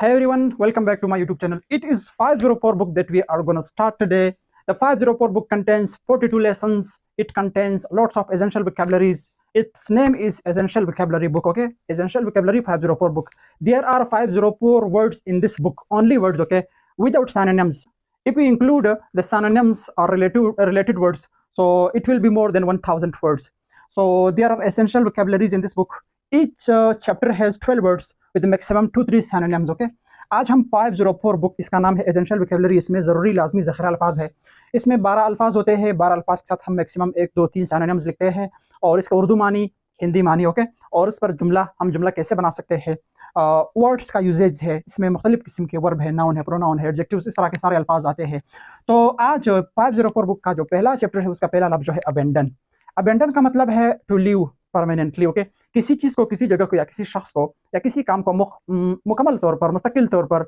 Hey everyone, welcome back to my YouTube channel. It is 504 book that we are gonna start today. The 504 book contains 42 lessons. It contains lots of essential vocabularies. Its name is Essential Vocabulary Book, okay? Essential Vocabulary 504 book. There are 504 words in this book, only words, okay? Without synonyms. If we include the synonyms or related words, so it will be more than 1000 words. So there are essential vocabularies in this book. Each chapter has 12 words with maximum 2-3 synonyms, okay? आज हम 504 book, इसका नाम है essential vocabulary. इसमें ज़रूरी लाजमी ज़ख़ीरा अल्फाज है। इसमें 12 अल्फाज होते हैं। 12 अल्फाज के साथ हम मैक्सिमम 1, 2, 3 सिनोनिम्स लिखते हैं और इसका उर्दू मानी, हिंदी मानी, ओके? और इस पर जुमला कैसे बना सकते हैं, वर्ड्स का यूजेज है। इसमें मुख्तलिफ़ किस्म के वर्ब है, नाउन है, प्रोनाउन है, एडजेक्टिव्स, इस तरह के सारे अल्फाज आते हैं। तो आज 504 बुक का जो पहला चैप्टर है, उसका पहला लफ्ज़ जो है अबेंडन। अबेंडन का मतलब है टू लीव परमानेंटली, ओके? किसी चीज़ को, किसी जगह को या किसी शख्स को या किसी काम को मुकम्मल तौर पर, मुस्तकिल तौर पर